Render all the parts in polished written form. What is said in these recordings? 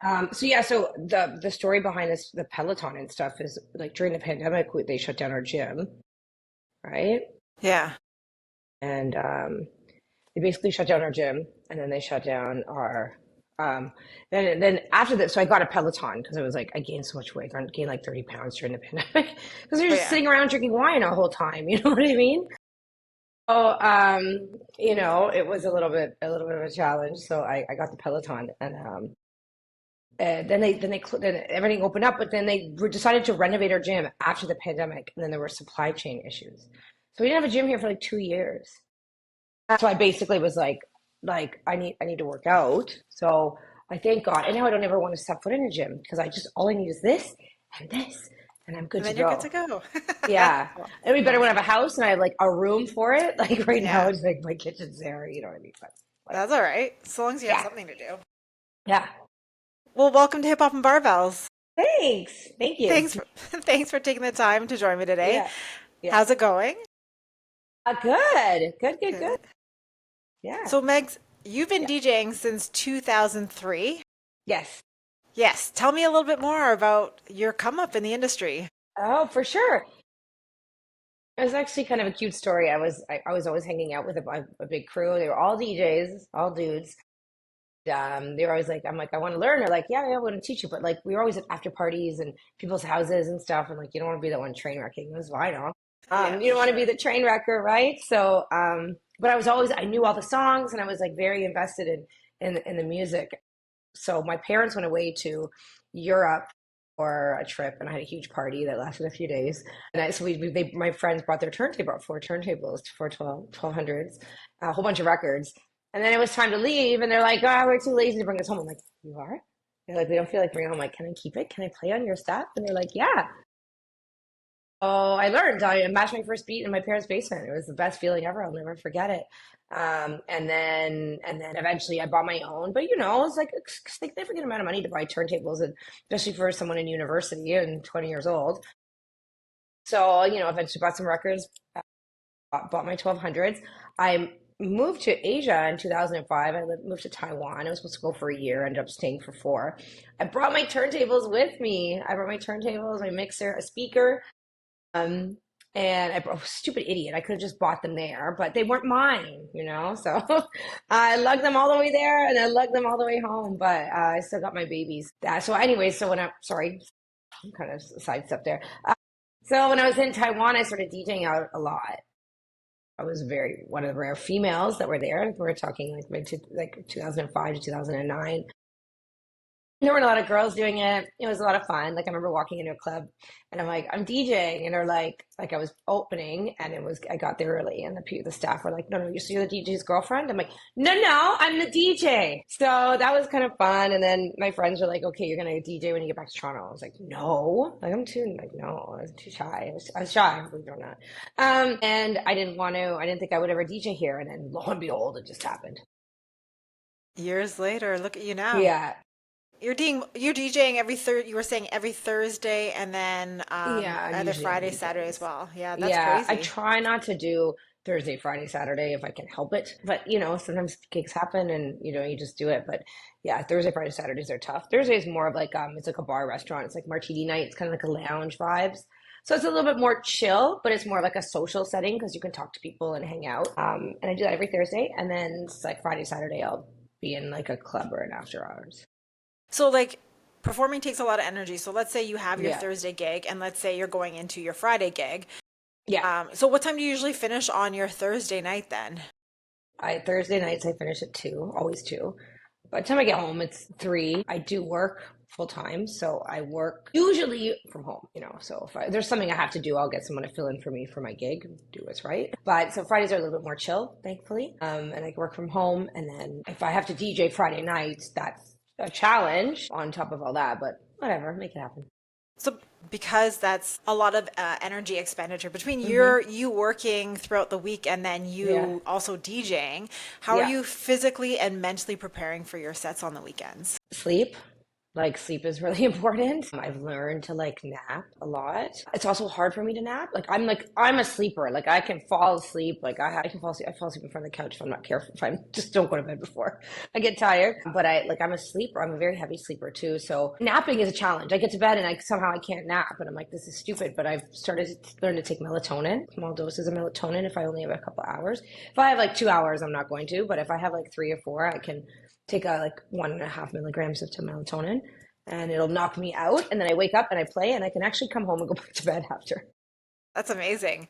So the story behind this, the Peloton and stuff is like during the pandemic, they shut down our gym, right? Yeah. And they basically shut down our gym, and then they shut down our. Then after that, so I got a Peloton because I was like, I gained so much weight. I gained like 30 pounds during the pandemic because we were Oh, just yeah. sitting around drinking wine the whole time. You know what I mean? Oh, it was a little bit of a challenge. So I got the Peloton, and then everything opened up, but then they decided to renovate our gym after the pandemic, and then there were supply chain issues. So we didn't have a gym here for like 2 years. So I basically was like I need to work out. So I thank God, and now I don't ever want to step foot in a gym because I just all I need is this, and I'm good And to then you're good go. to go. Yeah, Well, it'd be better when I awesome. have a house and I have like a room for it. Like right now, Yeah. it's like my kitchen's there. You know what I mean? But whatever. That's all right. So long as you have Yeah, something to do. yeah. Well, welcome to Hip Hop and Barbells. Thanks. Thank you. Thanks for taking the time to join me today. Yeah, yeah. How's it going? Good. Good. Good. Good. Good. Yeah. So, Megs, you've been Yeah. DJing since 2003. Yes. Yes. Tell me a little bit more about your come up in the industry. Oh, for sure. It was actually kind of a cute story. I was always hanging out with a big crew. They were all DJs, all dudes. They were always like, I'm like, I want to learn. They're like, yeah, yeah, I want to teach you. But like, we were always at after parties and people's houses and stuff. And like, you don't want to be the one train wrecking. It was vinyl. Yeah, You for don't want to be sure. the train wrecker, right? So, but I knew all the songs and I was like very invested in the music. So my parents went away to Europe for a trip, and I had a huge party that lasted a few days. And my friends brought their turntable, brought four turntables, four 1200s, a whole bunch of records. And then it was time to leave, and they're like, "Oh, we're too lazy to bring us home." I'm like, "You are?" They're like, "We don't feel like bringing it home." I'm like, "Can I keep it? Can I play on your stuff?" And they're like, "Yeah." Oh, I learned. I matched my first beat in my parents' basement. It was the best feeling ever. I'll never forget it. And then eventually I bought my own. But it's like a significant amount of money to buy turntables, and especially for someone in university and 20 years old. So eventually bought some records, bought my 1200s. I moved to Asia in 2005. Moved to Taiwan. I was supposed to go for a year. Ended up staying for 4. I brought my turntables with me. I brought my turntables, my mixer, a speaker. Um, and stupid idiot. I could have just bought them there, but they weren't mine. So I lugged them all the way there and I lugged them all the way home, but I still got my babies. So anyway, sorry, I'm kind of sidestep there. So when I was in Taiwan, I started DJing out a lot. I was one of the rare females that were there. We're talking like 2005 to 2009. There weren't a lot of girls doing it. It was a lot of fun. Like I remember walking into a club and I'm like, I'm DJing, and they're like I was opening, and I got there early, and the staff were like, no, no, you're the DJ's girlfriend. I'm like, no, no, I'm the DJ. So that was kind of fun. And then my friends were like, okay, you're gonna DJ when you get back to Toronto. I was like, no, like no, I was too shy. I was shy, believe it or not. And I didn't want to. I didn't think I would ever DJ here. And then lo and behold, it just happened. Years later, look at you now. Yeah, You're DJing every third. You were saying every Thursday, and then yeah, either usually on the Friday, Saturday as weekends. well. Yeah, that's Yeah, I crazy. try not to do Thursday, Friday, Saturday if I can help it. But sometimes gigs happen and you just do it. But yeah, Thursday, Friday, Saturdays are tough. Thursday is more of like it's like a bar restaurant. It's like martini night. It's kind of like a lounge vibes. So it's a little bit more chill, but it's more like a social setting because you can talk to people and hang out. And I do that every Thursday. And then it's like Friday, Saturday, I'll be in like a club or an after hours. So, like, performing takes a lot of energy. So, let's say you have your Yeah. Thursday gig, and let's say you're going into your Friday gig. Yeah. So what time do you usually finish on your Thursday night then? Thursday nights I finish at 2, always 2. By the time I get home, it's 3. I do work full time, so I work usually from home. So if there's something I have to do, I'll get someone to fill in for me for my gig, do what's right. But so Fridays are a little bit more chill, thankfully. And I can work from home. And then if I have to DJ Friday nights, that's a challenge on top of all that. But whatever, make it happen. So because that's a lot of energy expenditure between Hmm. you working throughout the week and then Yeah, you also DJing, how are yeah. you physically and mentally preparing for your sets on the weekends? Sleep. Like sleep is really important. I've learned to like nap a lot. It's also hard for me to nap. I'm a sleeper. Like I can fall asleep. I can fall asleep. I fall asleep in front of the couch if I'm not careful. If I just don't go to bed before I get tired. But I'm a sleeper. I'm a very heavy sleeper too. So napping is a challenge. I get to bed and I can't nap, and I'm like, this is stupid. But I've started to learn to take melatonin, small doses of melatonin if I only have a couple hours. If I have like 2 hours, I'm not going to. But if I have like 3 or 4, I can take like 1.5 milligrams of melatonin, and it'll knock me out. And then I wake up and I play, and I can actually come home and go back to bed after. That's amazing.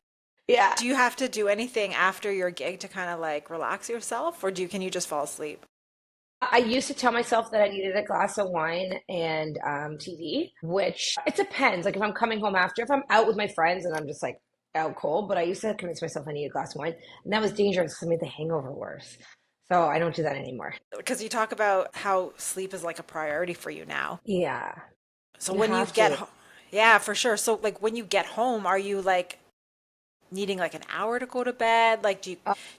Yeah. Do you have to do anything after your gig to kind of like relax yourself, or can you just fall asleep? I used to tell myself that I needed a glass of wine and TV, which it depends. Like if I'm coming home after, if I'm out with my friends and I'm just like out cold, but I used to convince myself I need a glass of wine, and that was dangerous because it made the hangover worse. So I don't do that anymore. Because you talk about how sleep is like a priority for you now. Yeah, So you when you have get to. home, yeah, for sure. So like when you get home, are you like needing like an hour to go to bed? Like do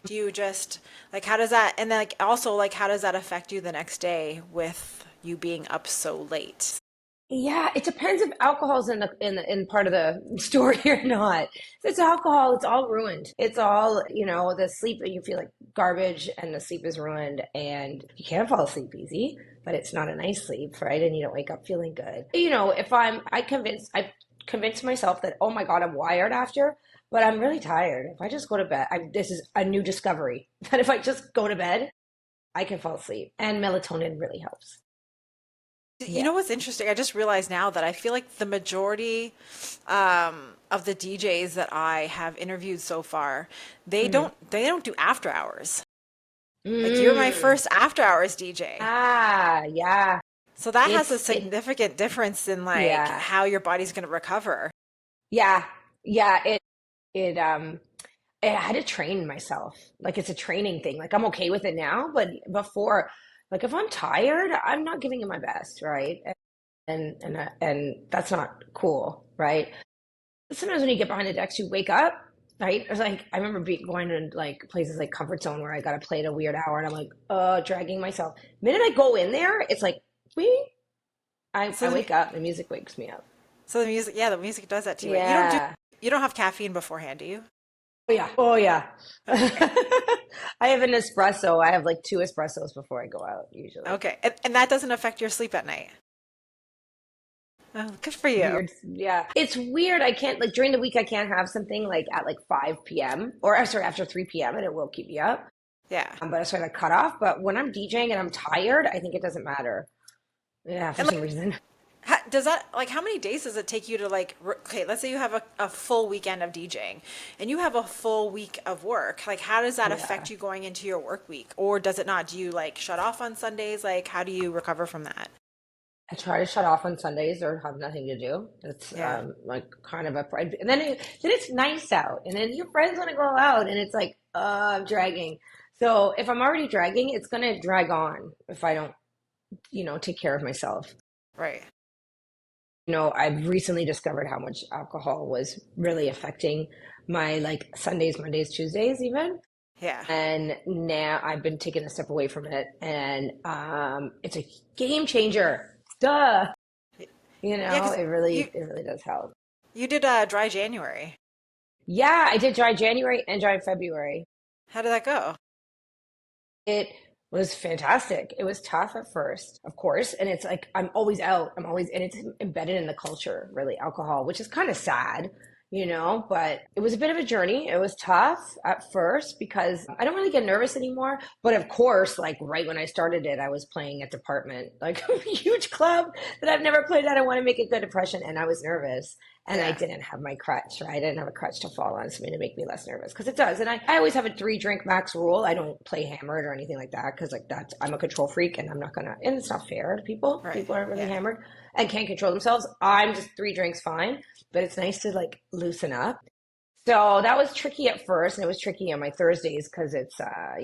you just like how does that and then like also like how does that affect you the next day with you being up so late? Yeah, it depends if alcohol's in part of the story or not. If it's alcohol, it's all ruined. It's all, the sleep, you feel like garbage and the sleep is ruined, and you can't fall asleep easy, but it's not a nice sleep, right? And you don't wake up feeling good. If I convinced myself that, oh my God, I'm wired after, but I'm really tired. If I just go to bed, this is a new discovery that if I just go to bed, I can fall asleep, and melatonin really helps. You Yeah. know what's interesting? I just realized now that I feel like the majority of the DJs that I have interviewed so far, Mhm. they don't do after hours. Like you're my Mm. first after hours DJ. Ah, yeah. So that has a It significant difference in like yeah. how your body's going to recover. Yeah. Yeah, it I had to train myself. Like it's a training thing. Like I'm okay with it now, but before, like if I'm tired, I'm not giving it my best, right? And that's not cool, right? Sometimes when you get behind the decks, you wake up, right? It's like I remember going to like places like Comfort Zone where I gotta play at a weird hour, and I'm like, dragging myself. The minute I go in there, it's like, we I So the wake up, the music wakes me up. so the music, yeah, the music does that to you. Yeah. You don't have caffeine beforehand, do you? Oh yeah. Oh yeah. Okay. I have an espresso. I have like 2 espressos before I go out usually. Okay. And that doesn't affect your sleep at night. Oh, good for you. Weird. Yeah. It's weird. I can't like during the week I can't have something like at like 5 p.m. or sorry, after 3 p.m. and it will keep me up. Yeah. But I sort of cut off. But when I'm DJing and I'm tired, I think it doesn't matter. Yeah, for And some like reason. does that like how many days does it take you to like okay, let's say you have a full weekend of DJing and you have a full week of work. Like how does that Yeah. affect you going into your work week? Or does it not? Do you like shut off on Sundays? Like how do you recover from that? I try to shut off on Sundays or have nothing to do. It's Yeah. like kind of and then it's nice out, and then your friends want to go out, and it's like I'm dragging. So if I'm already dragging, it's gonna drag on if I don't, take care of myself. Right. I've recently discovered how much alcohol was really affecting my like Sundays, Mondays, Tuesdays, even. Yeah. And now I've been taking a step away from it, and it's a game changer. Duh. Yeah, because It really does help. you did dry January. Yeah, I did dry January and dry February. How did that go? It was fantastic. It was tough at first, of course, and it's like I'm always out. And it's embedded in the culture, really, alcohol, which is kind of sad, but it was a bit of a journey. It was tough at first because I don't really get nervous anymore. But of course, like right when I started it, I was playing at Department, like a huge club that I've never played at. I want to make a good impression, and I was nervous. And I Yeah. didn't have my crutch, right? I didn't have a crutch to fall on, something to make me less nervous because it does. And I always have a 3 drink max rule. I don't play hammered or anything like that because like I'm a control freak and I'm not gonna, and it's not fair to people. Right. People aren't really Yeah. hammered and can't control themselves. I'm just 3 drinks fine, but it's nice to like loosen up. So that was tricky at first, and it was tricky on my Thursdays because it's a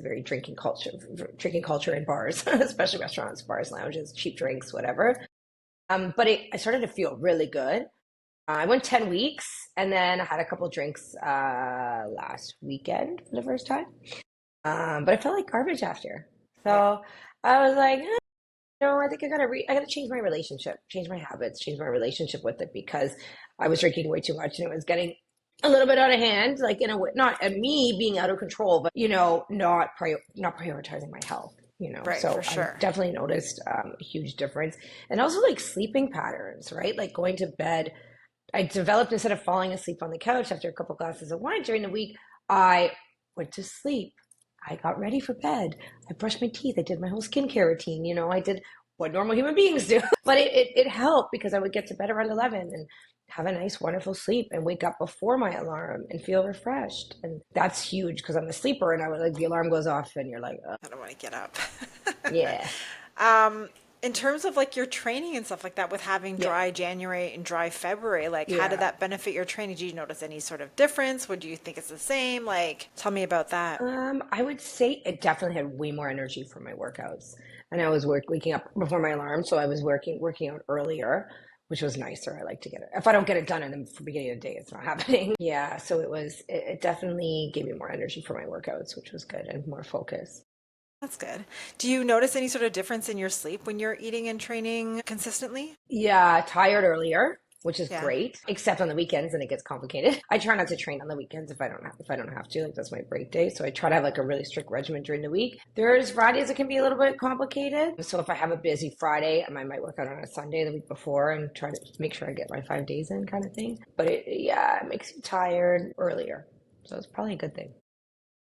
very drinking culture in bars, especially restaurants, bars, lounges, cheap drinks, whatever. But I started to feel really good. I went 10 weeks, and then I had a couple drinks last weekend for the first time. But I felt like garbage after. Yeah. So I was like, No, I think I gotta change my relationship, change my habits, change my relationship with it because I was drinking way too much and it was getting a little bit out of hand, like in a way, not at me being out of control, but not prioritizing my health, Right, for So I've sure. definitely noticed a huge difference, and also like sleeping patterns, right? Like going to bed. I developed instead of falling asleep on the couch after a couple glasses of wine during the week, I went to sleep. I got ready for bed. I brushed my teeth. I did my whole skincare routine. I did what normal human beings do. But it helped because I would get to bed around 11 and have a nice, wonderful sleep and wake up before my alarm and feel refreshed. And that's huge because I'm a sleeper and I would like the alarm goes off and you're like, I don't want to get up. yeah, Um, in terms of like your training and stuff like that, with having yeah, dry January and dry February, like how did yeah. that benefit your training? Did you notice any sort of difference? Would you think it's the same? Like, tell me about that. I would say it definitely had way more energy for my workouts. And I was waking up before my alarm, so I was working out earlier, which was nicer. I like to get it. If I don't get it done in the beginning of the day, it's not happening. Yeah, so it definitely gave me more energy for my workouts, which was good and more focus. That's good. Do you notice any sort of difference in your sleep when you're eating and training consistently? Yeah, tired earlier, which is Yeah. great, except on the weekends and it gets complicated. I try not to train on the weekends if I don't have to, like that's my break day. So I try to have like a really strict regimen during the week. There's Fridays that can be a little bit complicated. So if I have a busy Friday, I might work out on a Sunday the week before and try to make sure I get my 5 days in kind of thing. But yeah, it makes you tired earlier. So it's probably a good thing.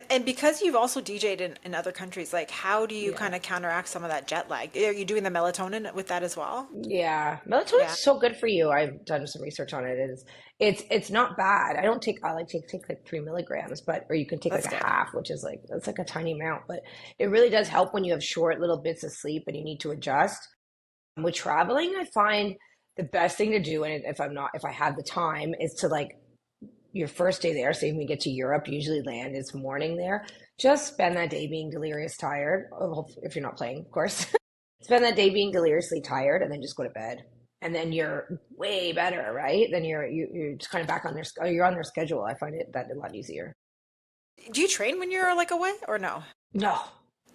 And because you've also DJ'd in other countries, like how do you Yeah. kind of counteract some of that jet lag? Are you doing the melatonin with that as well? Yeah, melatonin's Yeah, so good for you. I've done some research on it. It's not bad. I like to take like 3 milligrams, but or you can take like that's a good. half, which is like that's like a tiny amount, but it really does help when you have short little bits of sleep and you need to adjust. With traveling, I find the best thing to do, and if I have the time, is to like your first day there, say when we get to Europe, usually land is morning there. Just spend that day being delirious tired. Oh, if you're not playing, of course. Spend that day being deliriously tired and then just go to bed. And then you're way better, right? Then you're just kind of back on you're on their schedule. I find it that a lot easier. Do you train when you're like away or no? No.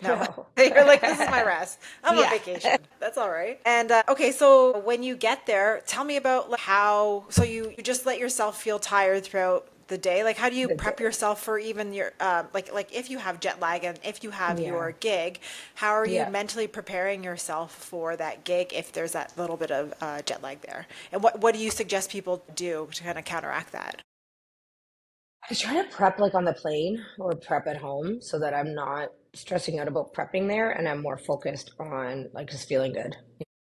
No. No. You're like, this is my rest. I'm on Yeah. vacation. That's all right. And okay, so when you get there, tell me about like, how, so you just let yourself feel tired throughout the day. Like, how do you The prep day. yourself for even your, like if you have jet lag and if you have Yeah. your gig, how are you Yeah. mentally preparing yourself for that gig if there's that little bit of jet lag there? And what do you suggest people do to kind of counteract that? I try to prep like on the plane or prep at home so that I'm not stressing out about prepping there and I'm more focused on like just feeling good.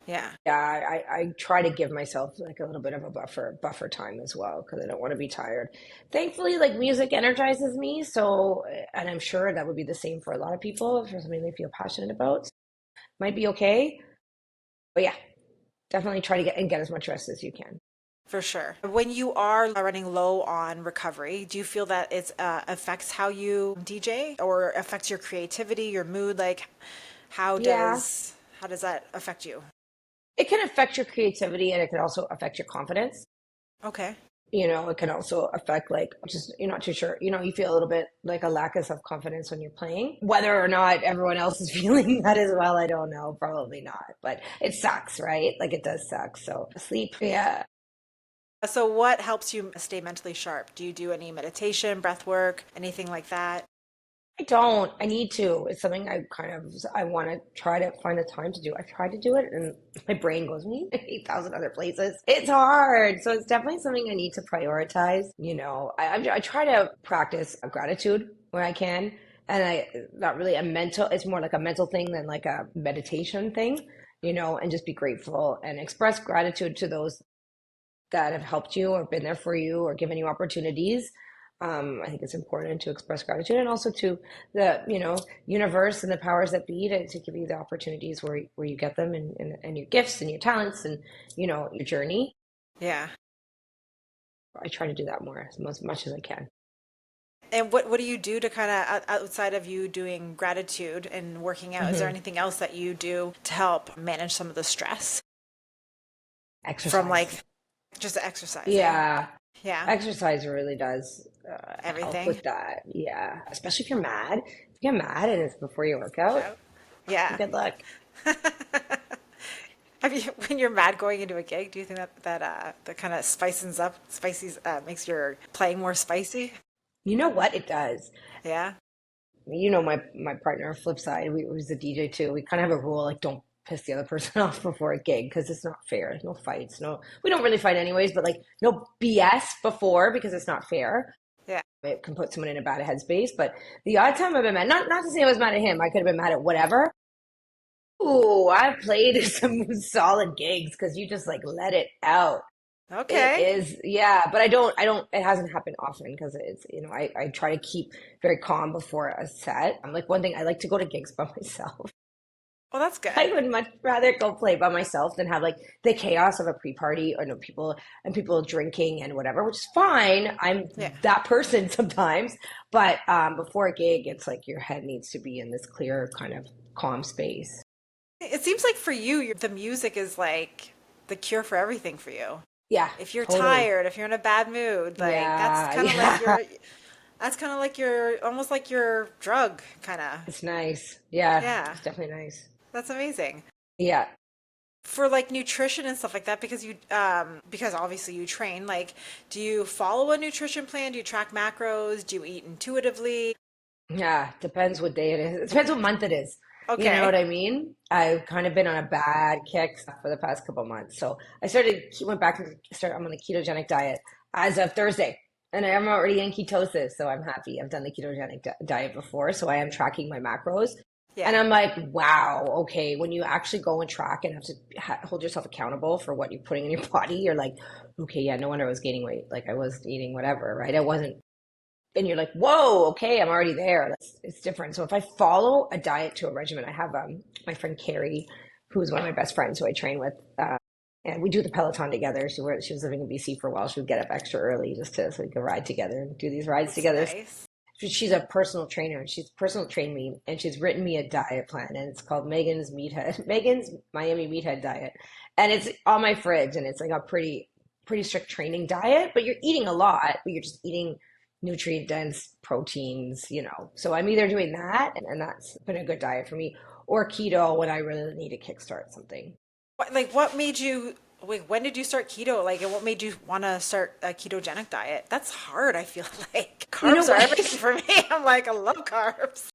Yeah. Yeah, I try to give myself like a little bit of a buffer time as well because I don't want to be tired. Thankfully, like music energizes me, so and I'm sure that would be the same for a lot of people for something they feel passionate about. Might be okay, but yeah, definitely try to get as much rest as you can. For sure. When you are running low on recovery, do you feel that it affects how you DJ or affects your creativity, your mood? Like, Yeah, how does that affect you? it can affect your creativity and it can also affect your confidence. Okay. It can also affect like just you're not too sure. You feel a little bit like a lack of self-confidence when you're playing. Whether or not everyone else is feeling that as well, I don't know. Probably not. But it sucks, right? Like it does suck. So sleep, yeah. So, what helps you stay mentally sharp? Do you do any meditation, breath work, anything like that? I don't. I need to. It's something I want to try to find the time to do. I try to do it and my brain goes me 8,000 other places. It's hard. So it's definitely something I need to prioritize. I try to practice gratitude when I can. And not really a mental, it's more like a mental thing than like a meditation thing, and just be grateful and express gratitude to those that have helped you or been there for you or given you opportunities. I think it's important to express gratitude and also to the universe and the powers that be to give you the opportunities where you get them and your gifts and your talents and your journey. Yeah. I try to do that more as much as I can. And what do you do to kind of outside of you doing gratitude and working out? Is there Hmm. anything else that you do to help manage some of the stress from Exercise. like just exercising? Yeah, Yeah. exercise really does help Everything. with that. Yeah, especially if you're mad. If you're mad and it's before your workout, Yeah. good luck. Have you, when you're mad going into a gig, do you think that kind of spices makes your playing more spicy? You know what? It does. Yeah. My partner flip side, was a DJ too. We kind of have a rule like don't piss the other person off before a gig because it's not fair. No fights. No, we don't really fight anyways, but like no BS before because it's not fair. Yeah. It can put someone in a bad headspace. But the odd time I've been mad, not to say I was mad at him, I could have been mad at whatever. Ooh, I've played some solid gigs because you just like let it out. It Okay. is, yeah, but it hasn't happened often because I try to keep very calm before a set. I'm like, one thing, I like to go to gigs by myself. Well, that's I good. would much rather go play by myself than have like the chaos of a pre-party or no people drinking and whatever, which is fine. I'm Yeah. that person sometimes, but before a gig, it's like your head needs to be in this clear kind of calm space. It seems like for you, the music is like the cure for everything for you. Yeah, If you're totally. tired, if you're in a bad mood, like Yeah, yeah. that's kind of like your almost like your drug, kind of. It's nice. Yeah, Yeah, it's definitely nice. that's amazing. Yeah. For like nutrition and stuff like that, because because obviously you train, like, do you follow a nutrition plan? Do you track macros? Do you eat intuitively? Yeah, depends what day it is. It depends what month it is. You know what Okay. I mean? I've kind of been on a bad kick for the past couple of months. So went back to start. I'm on a ketogenic diet as of Thursday, and I'm already in ketosis. So I'm happy. I've done the ketogenic diet before, so I am tracking my macros, and Yeah. I'm like, wow, okay. When you actually go and track and have to hold yourself accountable for what you're putting in your body, you're like, okay, yeah, no wonder I was gaining weight. Like I was eating whatever, right? I wasn't and you're like, whoa, okay, I'm already there. It's different. So if I follow a diet to a regimen, I have my friend Carrie, who is one of my best friends who I train with, and we do the Peloton together. She was living in BC for a while. She would get up extra early so we could ride together and do these rides That's together. nice. She's a personal trainer and she's personal trained me and she's written me a diet plan and it's called Megan's Miami Meathead Diet. And it's on my fridge and it's like a pretty strict training diet, but you're eating a lot, but you're just eating nutrient dense proteins, you know. So I'm either doing that and that's been a good diet for me, or keto when I really need to kickstart something. What made you, wait, when did you start keto? Like, and what made you want to start a ketogenic diet? That's hard, I feel like. You know Carbs are everything what? for me. I'm like, I love carbs.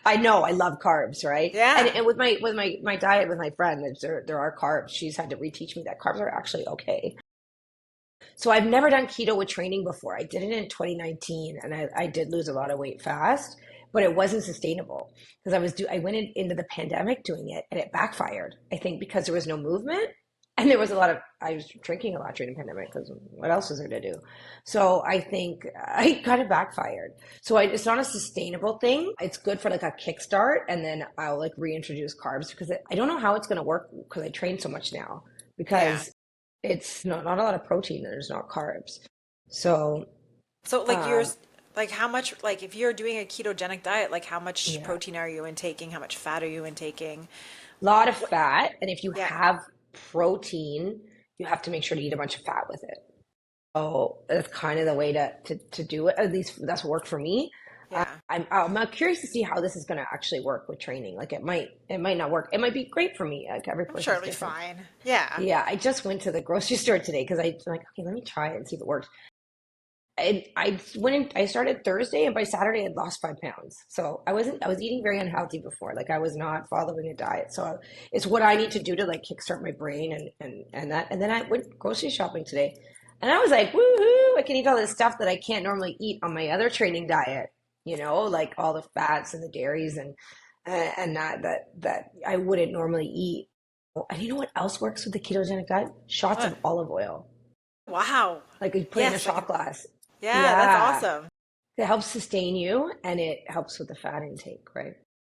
I know I love carbs, right? Yeah. And with my diet with my friend, there are carbs. She's had to reteach me that carbs are actually okay. So I've never done keto with training before. I did it in 2019 and I did lose a lot of weight fast, but it wasn't sustainable because I went into the pandemic doing it and it backfired. I think because there was no movement and I was drinking a lot during the pandemic because what else was there to do? So I think I kind of backfired. So it's not a sustainable thing. It's good for like a kickstart and then I'll like reintroduce carbs because I don't know how it's going to work because I train so much now Yeah. because it's not a lot of protein and there's not carbs. So, So, like, um, like, how much, like, if you're doing a ketogenic diet, like, how much yeah, protein are you intaking? How much fat are you intaking? a lot of What? fat. And if you Yeah. have protein, you have to make sure to eat a bunch of fat with it. So that's kind of the way to do it. At least that's worked for me. Yeah. I'm curious to see how this is going to actually work with training. Like it might not work. It might be great for me. Like every I'm sure person's it'll be different. fine. Yeah. Yeah, I just went to the grocery store today because I'm like, okay, let me try it and see if it works. I started Thursday and by Saturday I'd lost 5 pounds. So I was eating very unhealthy before. Like I was not following a diet. So it's what I need to do to like kickstart my brain and then I went grocery shopping today and I was like, woohoo, I can eat all this stuff that I can't normally eat on my other training diet, you know, like all the fats and the dairies and that I wouldn't normally eat. And you know what else works with the ketogenic diet? Shots What? of olive oil. Wow. Like you put in a Yes, shot glass. yeah, that's Yeah. awesome. It helps sustain you and it helps with the fat intake, right?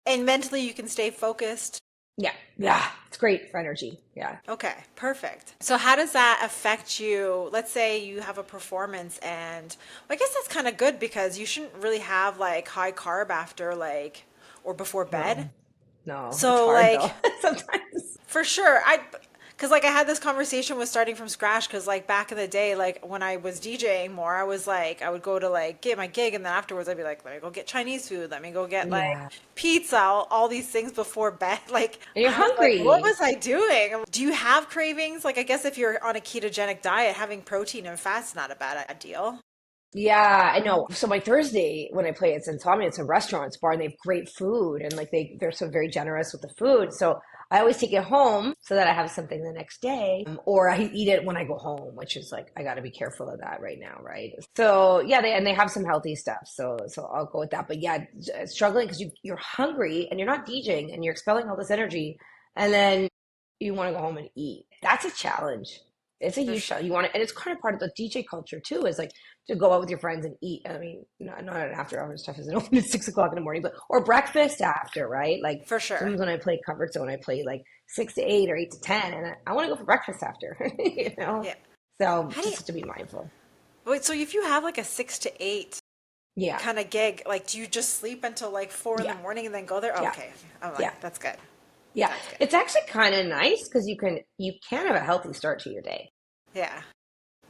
And mentally, you can stay focused. Yeah. Yeah. It's great for energy. Yeah. Okay, perfect. So how does that affect you? Let's say you have a performance and well, I guess that's kind of good because you shouldn't really have like high carb after like or before bed. No, no. It's So hard though like sometimes. for sure, I Because like I had this conversation with starting from scratch. Because like back in the day, like when I was DJing more, I was like I would go to like get my gig, and then afterwards I'd be like, let me go get Chinese food, let me go get like Yeah. pizza, all these things before bed. Like And you're I was like, what hungry. was I doing? Do you have cravings? Like I guess if you're on a ketogenic diet, having protein and fat's not a bad deal. Yeah, I know. So my Thursday when I play, it's Insomnia, it's a restaurant, bar, and they have great food and like they're so very generous with the food. So I always take it home so that I have something the next day, or I eat it when I go home, which is like I got to be careful of that right now, right? So yeah, they have some healthy stuff. So I'll go with that. But yeah, struggling because you're hungry and you're not DJing and you're expelling all this energy, and then you want to go home and eat. That's a challenge. It's a For huge sure. challenge. You want to, and it's kind of part of the DJ culture too. Is like to go out with your friends and eat. I mean, not an after hours stuff isn't open at 6 o'clock in the morning, but or breakfast after, right? Like For sure. sometimes when I play Comfort Zone, I play like 6 to 8 or 8 to 10, and I want to go for breakfast after, you know. Yeah. So How do you, just to be mindful. wait, so if you have like a 6 to 8 Yeah, kind of gig, like do you just sleep until like 4 in the yeah, morning and then go there? yeah, Okay. I'm yeah, like, that's good. yeah. That's good. It's actually kind of nice because you can have a healthy start to your day. Yeah.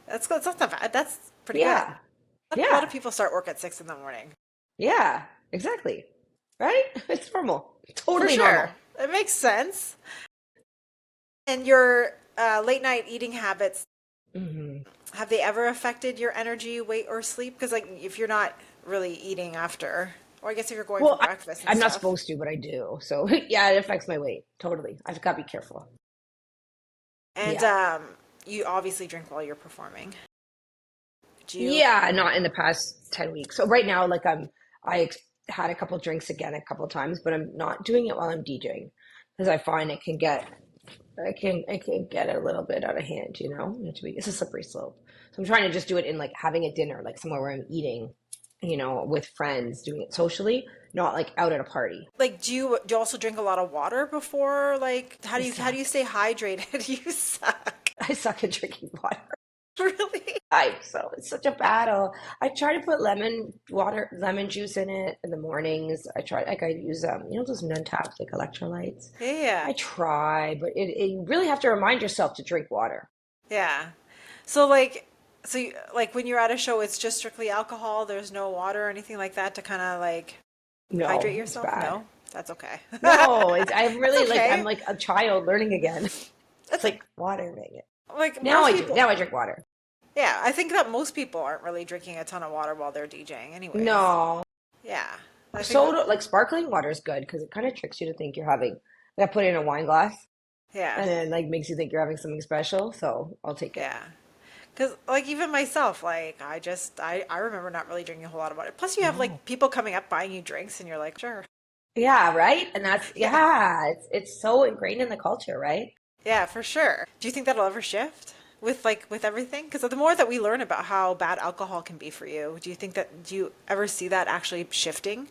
That's good. That's not bad. That's pretty good. Yeah, A lot of yeah, people start work at 6 in the morning. yeah. Exactly. Right? It's normal. For Totally sure. normal. It makes sense. And your late night eating habits, Hmm. have they ever affected your energy, weight, or sleep? Because like if you're not really eating after, or I guess if you're going for Well, breakfast and I'm not stuff. supposed to, but I do. So yeah, it affects my weight totally. I've got to be careful. And Yeah. you obviously drink while you're performing. Do you? Yeah, not in the past 10 weeks. So right now, like had a couple drinks again a couple times, but I'm not doing it while I'm DJing because I find it can get a little bit out of hand, you know? It's a slippery slope. So I'm trying to just do it in like having a dinner, like somewhere where I'm eating, with friends, doing it socially, not like out at a party. Like, do you also drink a lot of water before? Like, how I do you suck. stay hydrated? You suck. I suck at drinking water. Really? It's such a battle. I try to put lemon juice in it in the mornings. I use those nun taps like electrolytes. Yeah. I try, but you really have to remind yourself to drink water. Yeah. So like like when you're at a show it's just strictly alcohol, there's no water or anything like that to kind of like hydrate No, it's yourself? bad. No. That's okay. No, I'm That's really like I'm okay. like a child learning again. It's That's like water, make it. like Now most I do. people. Now I drink water. Yeah, I think that most people aren't really drinking a ton of water while they're DJing anyways. No, Yeah. I think that soda like sparkling water is good because it kind of tricks you to think you're having. I put it in a wine glass yeah. and then like makes you think you're having something special. So I'll take it. Yeah. Because, like, even myself, like, I remember not really drinking a whole lot of water. Plus, you have, No. like, people coming up buying you drinks, and you're like, sure. Yeah, right? And Yeah. it's so ingrained in the culture, right? Yeah, for sure. Do you think that'll ever shift with, like, with everything? Because the more that we learn about how bad alcohol can be for you, do you ever see that actually shifting?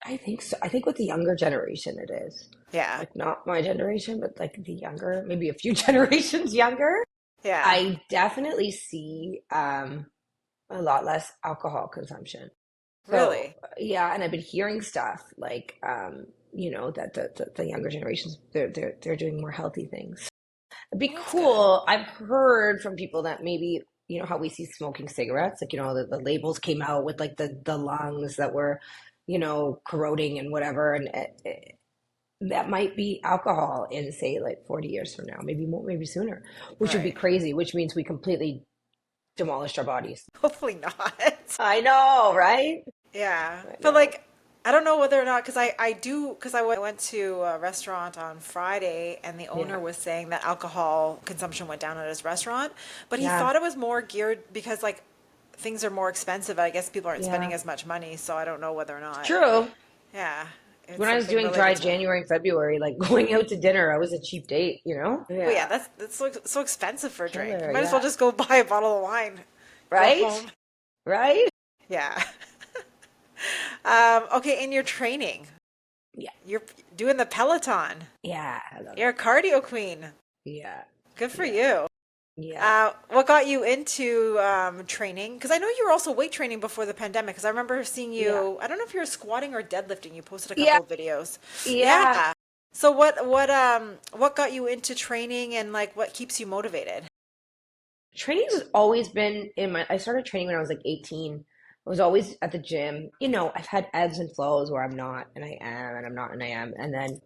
I think so. I think with the younger generation it is. Yeah. Like not my generation, but like the younger, maybe a few generations younger. Yeah. I definitely see a lot less alcohol consumption. So Really? yeah, and I've been hearing stuff like that the younger generations they're doing more healthy things. It'd be Well, that's good. cool. I've heard from people that maybe, how we see smoking cigarettes, like, the labels came out with like the lungs that were, corroding and whatever. And that might be alcohol in, say, like 40 years from now, maybe more, maybe sooner, which would be Right. crazy, which means we completely demolished our bodies. Hopefully not. I know, right? Yeah. I But know. like, I don't know whether or not, because because I went to a restaurant on Friday and the owner Yeah. was saying that alcohol consumption went down at his restaurant, but he Yeah. thought it was more geared because like things are more expensive. I guess people aren't spending Yeah. as much money, so I don't know whether or It's not. true. Yeah. It's When I was something doing dry related to. January and February, like going out to dinner, I was a cheap date, Oh yeah, Yeah. that's so expensive for a drink. You Killer. might as well Yeah. just go buy a bottle of wine, go Right? home. Right? Yeah. Okay, in your training, Yeah. you're doing the Peloton. Yeah. I love You're it. a cardio queen. Yeah. Good for Yeah. you. Yeah. What got you into training? Because I know you were also weight training before the pandemic. Because I remember seeing Yeah. you. I don't know if you were squatting or deadlifting. You posted a Yeah. couple of videos. Yeah. Yeah. So what got you into training and like what keeps you motivated? Training's always been in my, I started training when I was like 18. I was always at the gym. I've had ebbs and flows where I'm not and I am and I'm not and I am. And then,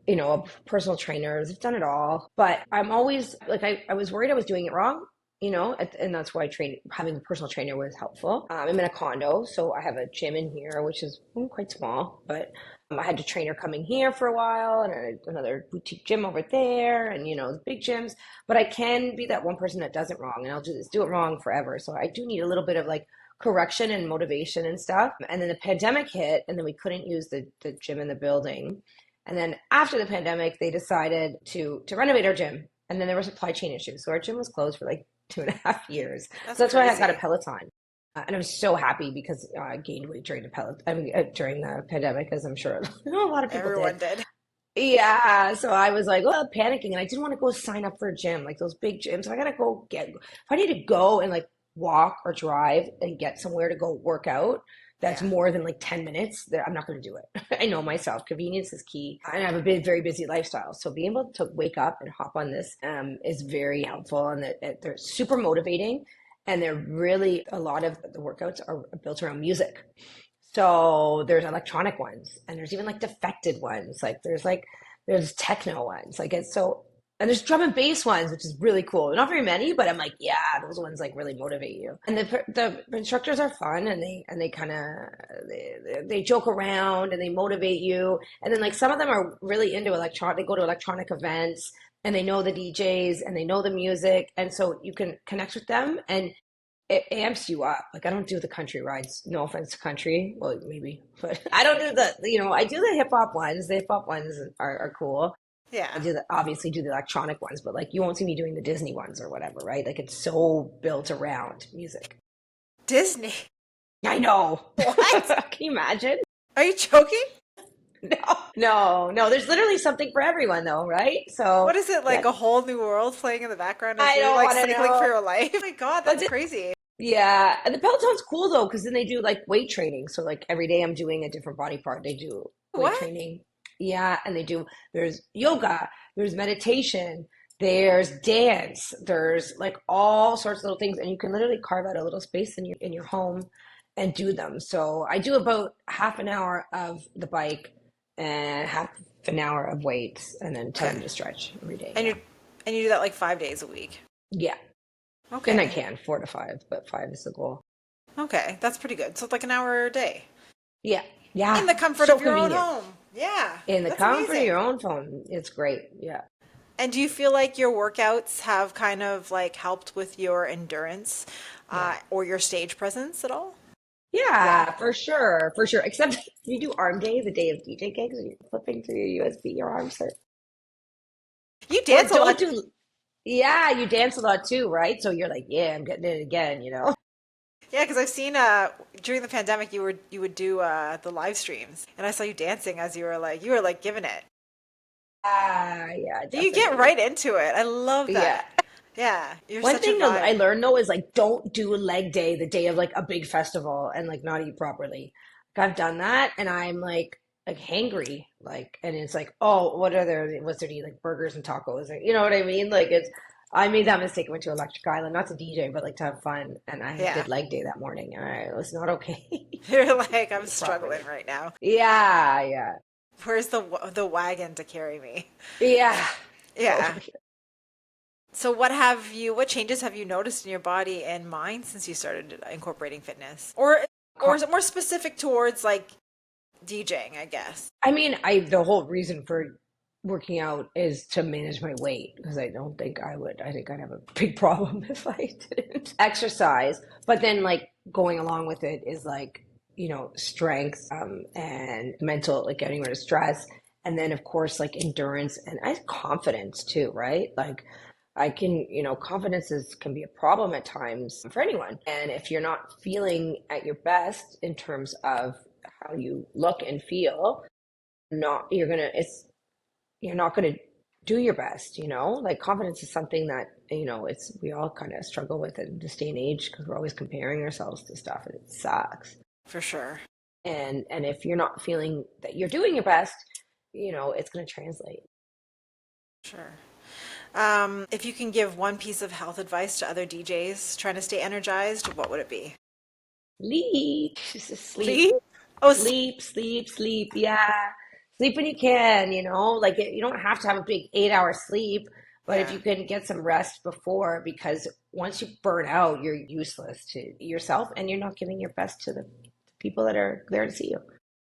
personal trainers, I've done it all. But I'm always like, I was worried I was doing it wrong, and that's why having a personal trainer was helpful. I'm in a condo, so I have a gym in here, which is quite small, but I had a trainer coming here for a while and another boutique gym over there and, the big gyms. But I can be that one person that does it wrong and I'll just do it wrong forever. So I do need a little bit of like correction and motivation and stuff. And then the pandemic hit and then we couldn't use the gym in the building. And then after the pandemic, they decided to renovate our gym. And then there were supply chain issues. So our gym was closed for like 2.5 years. That's So that's why I got a crazy. Peloton. And I was so happy because I gained weight during during the pandemic, as I'm sure a lot of people did. Everyone did. Yeah, so I was like, well, panicking, and I didn't want to go sign up for a gym, like those big gyms. So I gotta if I need to go and like walk or drive and get somewhere to go work out, that's Yeah. more than like 10 minutes, there, I'm not gonna do it. I know myself. Convenience is key. And I have a very busy lifestyle. So being able to wake up and hop on this is very helpful, and they're super motivating. And they're really, a lot of the workouts are built around music. So there's electronic ones and there's even like defected ones. There's techno ones. And there's drum and bass ones, which is really cool. Not very many, but I'm like, yeah, those ones like really motivate you. And the instructors are fun and they kind of they joke around and they motivate you. And then like some of them are really into electronic. They go to electronic events and they know the DJs and they know the music, and so you can connect with them and it amps you up. Like I don't do the country rides. No offense to country. Well, maybe, but I don't do I do the hip hop ones. The hip hop ones are cool. I Yeah. obviously do the electronic ones, but like you won't see me doing the Disney ones or whatever, right? Like it's so built around music. Disney. I know. What? Can you imagine? Are you joking? No. There's literally something for everyone though, right? What So is it like yeah, a whole new world playing in the background as I you're don't like want to cycling for know. your life? Oh my God, But that's crazy. yeah, and the Peloton's cool though, because then they do like weight training. So like every day I'm doing a different body part. They do weight What? training. Yeah, and there's yoga, there's meditation, there's dance, there's like all sorts of little things, and you can literally carve out a little space in your home and do them. So I do about half an hour of the bike and half an hour of weights, and then 10 Okay. minute stretch every day. And Yeah. you do that like 5 days a week. Yeah. And I Okay. can 4 to 5, but five is the goal. Okay, that's pretty good. So it's like an hour a day Yeah. Yeah. in the comfort So of your own convenient. home. Yeah, In the that's comfort of amazing. your own phone, it's great. Yeah. And do you feel like your workouts have kind of like helped with your endurance, Yeah. or your stage presence at all? Yeah, for sure. For sure. Except if you do arm day, the day of DJ gigs, and you're flipping through your USB, your arms hurt. You dance And a lot. yeah, you dance a lot too, right? So you're like, yeah, I'm getting it again. Yeah, because I've seen during the pandemic you would do the live streams, and I saw you dancing as you were like giving it. Ah, yeah, You get definitely. right into it. I love Yeah. that. Yeah, you're One such a thing that vibe. I learned though is like don't do a leg day the day of like a big festival and like not eat properly. Like, I've done that and I'm like hangry, like, and it's like, oh, what's there to eat, like burgers and tacos, or, you know what I mean? Like it's I made that mistake. I went to Electric Island, not to DJ, but like to have fun, and I Yeah, did leg day that morning, and I was not okay you're like I'm struggling properly. right now. Yeah, yeah, Where's the wagon to carry me? yeah, Yeah. totally. So what changes have you noticed in your body and mind since you started incorporating fitness? Or is it more specific towards like DJing, I guess? I mean, I the whole reason for working out is to manage my weight because I don't think I would. I think I'd have a big problem if I didn't exercise. But then, like, going along with it is like, strength and mental, like getting rid of stress. And then, of course, like endurance and confidence too, right? Like, confidence can be a problem at times for anyone. And if you're not feeling at your best in terms of how you look and feel, not you're not gonna do your best, like confidence is something that it's we all kind of struggle with in this day and age because we're always comparing ourselves to stuff and it sucks. For sure. And if you're not feeling that you're doing your best, it's going to translate. Sure. If you can give one piece of health advice to other DJs trying to stay energized, what would it be? Sleep. Just sleep. Sleep? Oh, sleep. Sleep, sleep, sleep. Yeah. Sleep when you can, like you don't have to have a big 8 hour sleep, but if Yeah, you can get some rest before, because once you burn out, you're useless to yourself and you're not giving your best to the people that are there to see you.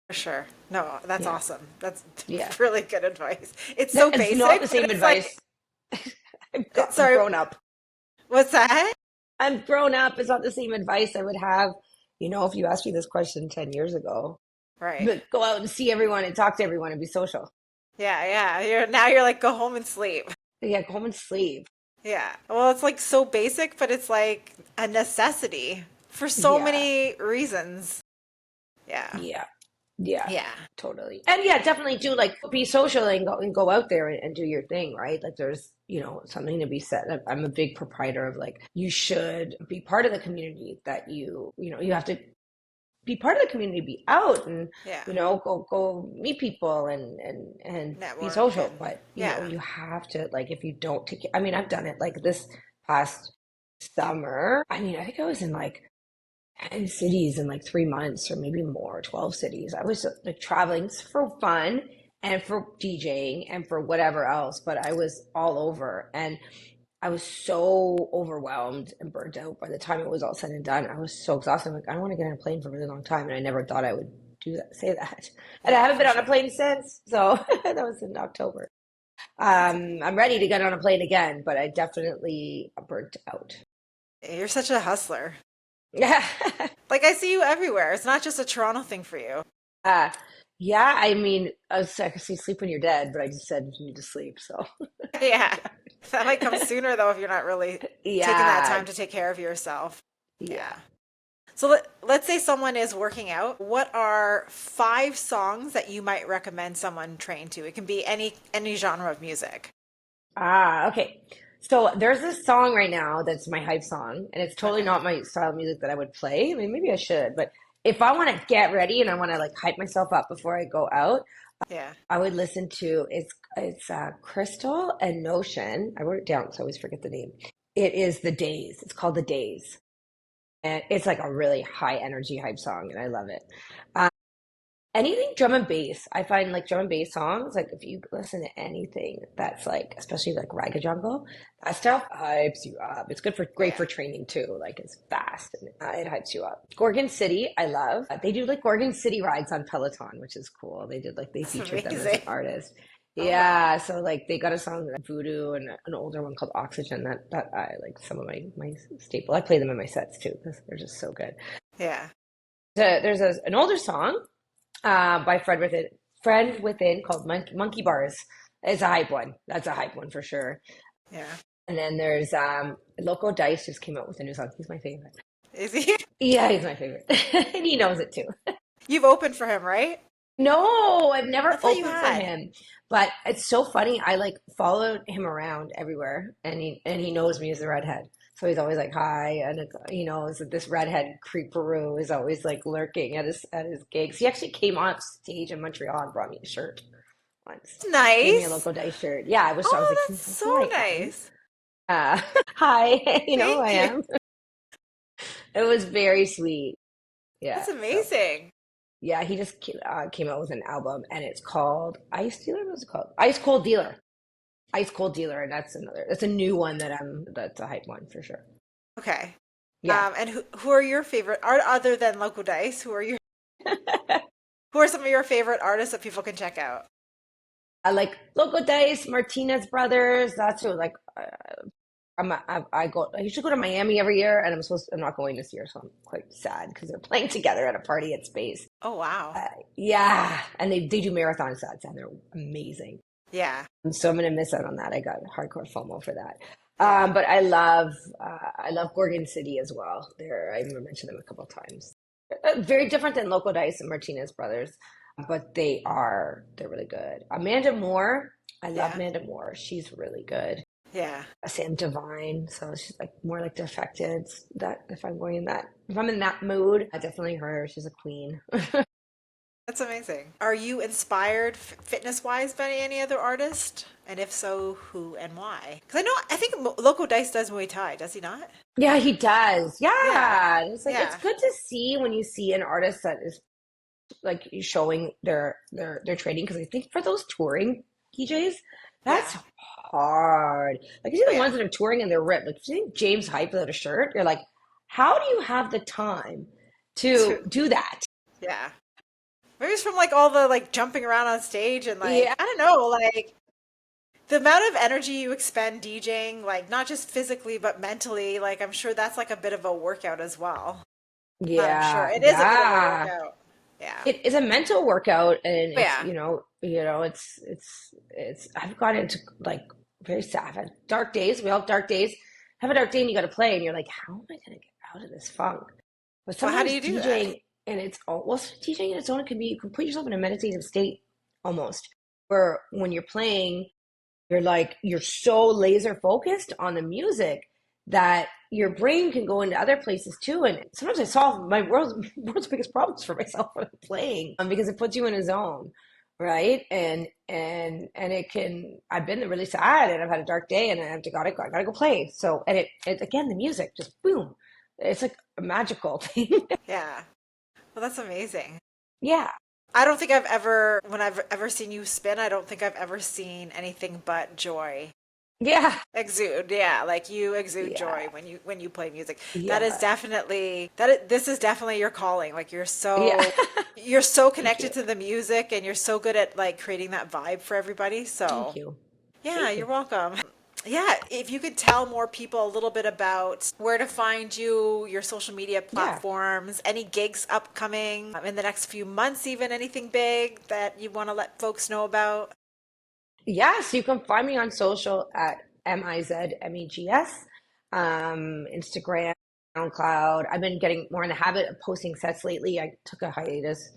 for sure. No, that's Yeah. awesome. That's Yeah. really good advice. It's so It's not the basic, but same it's like, advice. I'm sorry, grown up. what's that? I'm grown up. It's not the same advice I would have, if you asked me this question 10 years ago. Right. But go out and see everyone and talk to everyone and be social. Yeah, yeah. Now you're like go home and sleep. Yeah, go home and sleep. Yeah. Well, it's like so basic, but it's like a necessity for so Yeah, many reasons. Yeah. yeah, yeah, Yeah. totally. And yeah, definitely do like be social and go out there and do your thing, right? Like there's, something to be said. I'm a big proprietor of like you should be part of the community that you have to be part of the community, be out and Yeah. go meet people and be Network social. and But yeah. you have to like if you don't take I mean, I've done it like this past summer. I mean, I think I was in like 10 cities in like 3 months or maybe more, 12 cities. I was like traveling for fun and for DJing and for whatever else, but I was all over and I was so overwhelmed and burnt out by the time it was all said and done. I was so exhausted. I'm like, I don't want to get on a plane for a really long time. And I never thought I would say that. And I Yeah, haven't for been on a sure. plane since. So that was in October. That's I'm ready to get on a plane again, but I definitely burnt out. You're such a hustler. Yeah. Like I see you everywhere. It's not just a Toronto thing for you. Uh, yeah, I mean, I could say sleep when you're dead, but I just said you need to sleep. So, Yeah. That might come sooner though if you're not really taking that yeah, time to take care of yourself. yeah. Yeah. So let's say someone is working out. What are 5 songs that you might recommend someone train to? It can be any genre of music. Okay. So there's this song right now that's my hype song, and it's totally Okay. not my style of music that I would play. I mean, maybe I should, but if I want to get ready and I want to like hype myself up before I go out, Yeah. I would listen to it's Crystal and Notion. I wrote it down because I always forget the name. It is The Days. It's called The Days, and it's like a really high energy hype song, and I love it. Anything drum and bass. I find like drum and bass songs, like if you listen to anything that's like, especially like Raga Jungle, that stuff hypes you up. It's great Yeah. for training too. Like it's fast and it hypes you up. Gorgon City, I love. They do like Gorgon City rides on Peloton, which is cool. They That's featured them as amazing. an artist. Oh wow. Yeah, so like they got a song like Voodoo and an older one called Oxygen that I like some of my staple. I play them in my sets too because they're just so good. Yeah. There's an older song by Friend Within called Monkey Bars. It's a hype one. That's a hype one for sure. Yeah. And then there's Loco Dice just came out with a new song. He's my favorite. Is he? Yeah, he's my favorite. And he knows it too. You've opened for him, right? No, I've I never thought you opened for had. him. But it's so funny. I like followed him around everywhere and he knows me as the redhead. So he's always like, hi. And it's, it's like this redhead creeperoo is always like lurking at his gigs. He actually came on stage in Montreal and brought me a shirt once. Gave me a Nice. local dice shirt. Yeah, I was Oh, like, can that's you guess who so I am? nice. Hi, you know who I Thank you. am. It was very sweet. Yeah. That's So amazing. yeah, he just came out with an album and it's called Ice Dealer. What's it called? Ice Cold Dealer. Ice Cold Dealer, and that's a new one that's a hype one for sure. Okay. Yeah. And who are your favorite art other than Loco Dice? Who are some of your favorite artists that people can check out? I like Loco Dice, Martinez Brothers. That's who like I usually go to Miami every year, and I'm not going this year, so I'm quite sad because they're playing together at a party at Space. Oh wow. Uh, yeah, and they do marathon sets, and they're amazing. Yeah. And so I'm gonna miss out on that. I got hardcore FOMO for that. Yeah. But I love Gorgon City as well. I mentioned them a couple of times. Very different than Loco Dice and Martinez Brothers, but they're really good. Amanda Moore, I love Yeah. Amanda Moore. She's really good. Yeah. Sam Divine, so she's like more like Defected. That if I'm in that mood, definitely her. She's a queen. That's amazing. Are you inspired fitness wise by any other artist? And if so, who and why? Because I think Loco Dice does Muay Thai, does he not? Yeah, he does. Yeah. Yeah. It's like it's Yeah. good to see when you see an artist that is like showing their training because I think for those touring DJs, that's Yeah. hard. Like you see Oh, the ones yeah. that are touring and they're ripped. Like if you see James Hype without a shirt, you're like, how do you have the time to do that? Yeah. Maybe it's from like all the like jumping around on stage and like, Yeah. I don't know, like the amount of energy you expend DJing, like not just physically, but mentally, like I'm sure that's like a bit of a workout as well. Not I'm sure. Yeah, It is a bit of a yeah. workout. Yeah. It is a mental workout, and Oh, it's yeah. it's. I've got into like very sad. I've had dark days. We all have dark days. Have a dark day, and you got to play, and you're like, how am I gonna get out of this funk? But Well, how do sometimes you do that? DJing and it's all well, DJing in its own it can be you can put yourself in a meditative state almost, where when you're playing you're like you're so laser focused on the music that your brain can go into other places too. And sometimes I solve my world's biggest problems for myself when I'm playing because it puts you in a zone, right? And it can. I've been really sad and I've had a dark day and I gotta go play. So and it again the music just boom, it's like a magical thing. Yeah. Well, that's amazing. Yeah, I don't think I've ever, when I've ever seen you spin, I don't think I've ever seen anything but joy yeah, exude. Yeah, like you exude joy yeah, when you play music. That is yeah, definitely this is definitely your calling. Like yeah. you're so Thank you, connected to the music and you're so good at like creating that vibe for everybody. thank So, you, yeah, thank you're you. welcome. Yeah, if you could tell more people a little bit about where to find you, your social media Yeah. platforms, any gigs upcoming in the next few months, even anything big that you want to let folks know about. Yes, you can find me on social at MizMegs, Instagram, SoundCloud. I've been getting more in the habit of posting sets lately. I took a hiatus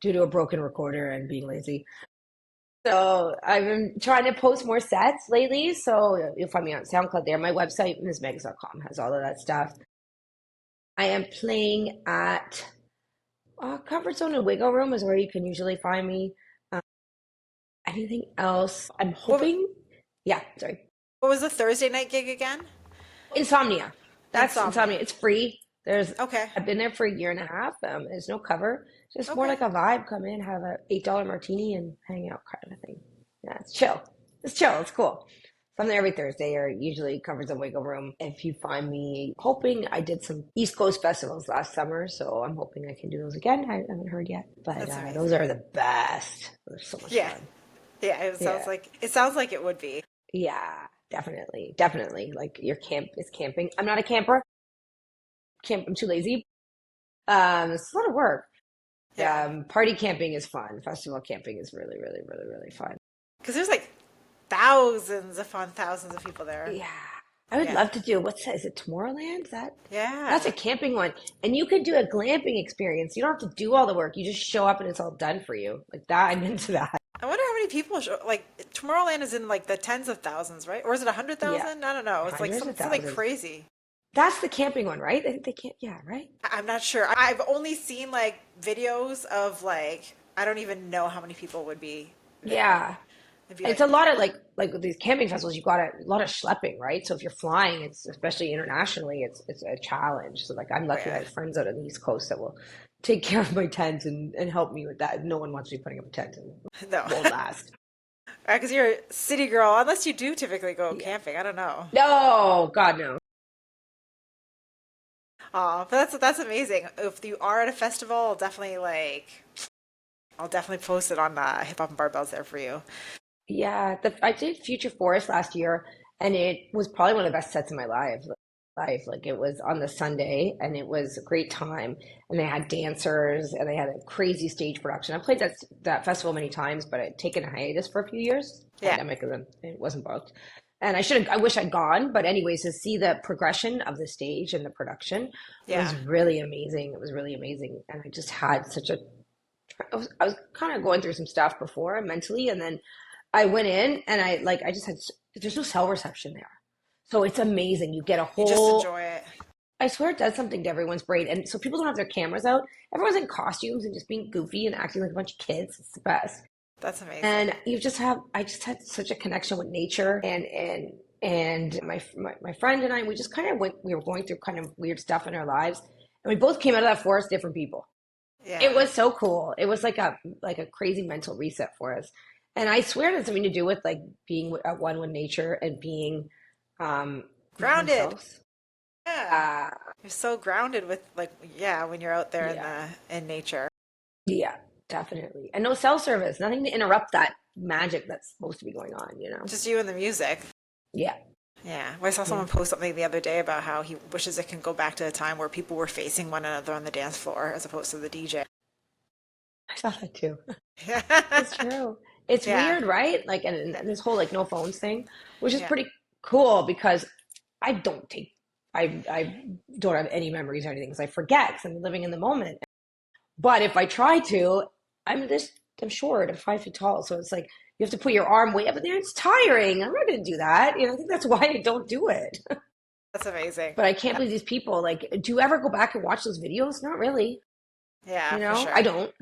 due to a broken recorder and being lazy. So I've been trying to post more sets lately. So you'll find me on SoundCloud there. My website, MizMegs.com, has all of that stuff. I am playing at Comfort Zone and Wiggle Room is where you can usually find me. Um, Anything else? I'm What hoping. Yeah, sorry. what was the Thursday night gig again? Insomnia. That's Insomnia. Insomnia. It's free. There's Okay. I've been there for a year and a half. There's no cover. It's just more Okay. like a vibe. Come in, have a $8 martini and hang out kind of thing. Yeah, it's chill. It's chill. It's cool. So I'm there every Thursday or usually covers a wiggle room. If you find me hoping I did some East Coast festivals last summer, so I'm hoping I can do those again. I haven't heard yet. But That's those amazing. are the best. They're so much Yeah. fun. Yeah, Yeah. it sounds like it would be. Yeah, definitely. Definitely. Like your camp is camping. I'm not a camper. I'm too lazy. It's a lot of work. Yeah. Party camping is fun. Festival camping is really, really, really, really fun. Because there's like thousands upon thousands of people there. Yeah, I would Yeah. love to do. What's that? Is it Tomorrowland? That's a Yeah. camping one, and you could do a glamping experience. You don't have to do all the work. You just show up and it's all done for you. Like that, I'm into that. I wonder how many people show, like Tomorrowland is in like the tens of thousands, right? Or is it a hundred Yeah, thousand? I don't know. It's like hundreds of something thousands. crazy. That's the camping one, right? I think they can't. Yeah, right. I'm not sure. I've only seen like videos of like I don't even know how many people would be there. Yeah. It'd be It's like a lot of like with these camping festivals, you've got a lot of schlepping, right? So if you're flying, it's especially internationally, it's a challenge. So like I'm oh lucky I yeah. have friends out on the East Coast that will take care of my tent and help me with that. No one wants me putting up a tent and No. won't last. Because you're a city girl, unless you do typically go Yeah. camping. I don't know. No, God no. Oh, but that's amazing. If you are at a festival, I'll definitely post it on Hip Hop and Barbells there for you. Yeah, I did Future Forest last year, and it was probably one of the best sets of my life. Like it was on the Sunday, and it was a great time. And they had dancers, and they had a crazy stage production. I played that festival many times, but I'd taken a hiatus for a few years, Yeah, pandemic, and then it wasn't booked. And I wish I'd gone, but anyways, to see the progression of the stage and the production yeah. was really amazing. It was really amazing, and I just had such a I was kind of going through some stuff before mentally, and then I went in and I just had there's no cell reception there, so it's amazing. You get a You just whole enjoy it. I swear it does something to everyone's brain. And so people don't have their cameras out. Everyone's in costumes and just being goofy and acting like a bunch of kids. It's the best. That's amazing. And I just had such a connection with nature and my friend and I, we just kind of we were going through kind of weird stuff in our lives. And we both came out of that forest different people. It Yeah. was so cool. It was like a crazy mental reset for us. And I swear it has something to do with like being at one with nature and being Grounded. themselves. Yeah. Uh, You're so grounded with like, yeah, when you're out there in yeah. the in nature. Yeah, definitely. And no cell service, nothing to interrupt that magic that's supposed to be going on, you know? Just you and the music. Yeah. Yeah. Well, I saw Yeah. someone post something the other day about how he wishes it can go back to a time where people were facing one another on the dance floor as opposed to the DJ. I saw that too. Yeah. It's true. It's Yeah. weird, right? Like, and this whole like no phones thing, which is Yeah. pretty cool because I don't take, I don't have any memories or anything because I forget because I'm living in the moment. But if I try to, I'm this, I'm short, I'm 5 feet tall. So it's like you have to put your arm way up in there. It's tiring. I'm not going to do that. You know, I think that's why I don't do it. That's amazing. But I can't believe these people, like, do you ever go back and watch those videos? Not really. Yeah, You for know, I sure. don't.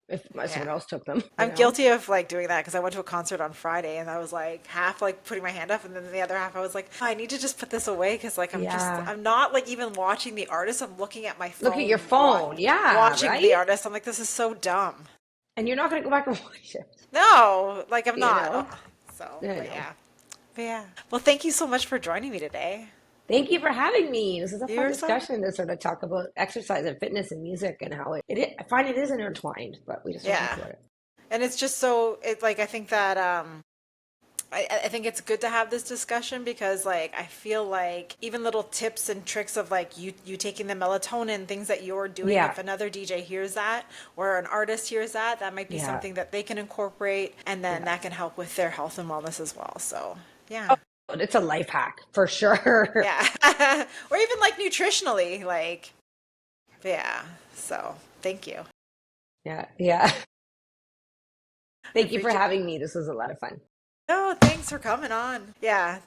If Yeah. someone else took them, you I'm know? guilty of like doing that because I went to a concert on Friday and I was like half like putting my hand up and then the other half I was like, "Oh, I need to just put this away because like Yeah. I'm not like even watching the artist. I'm looking at my Look at your phone, phone. Yeah, watching the right? artist. I'm like, this is so dumb. And you're not going to go back and watch it, No, like I'm you not. know? So, I but know. yeah. But yeah. Well, thank you so much for joining me today. Thank you for having me. This is a fun You're so, discussion to sort of talk about exercise and fitness and music and how I find it is intertwined, but we just don't talk yeah. about it. And it's just so it like I think that I think it's good to have this discussion because like I feel like even little tips and tricks of like you taking the melatonin, things that you're doing, Yeah. if another DJ hears that or an artist hears that, that might be Yeah. something that they can incorporate and then Yeah. that can help with their health and wellness as well. So Oh, yeah. it's a life hack for sure. Yeah. Or even like nutritionally, like yeah. So thank you. Yeah. Yeah. I Thank you for appreciate having me. This was a lot of fun. No, thanks for coming on. Yeah.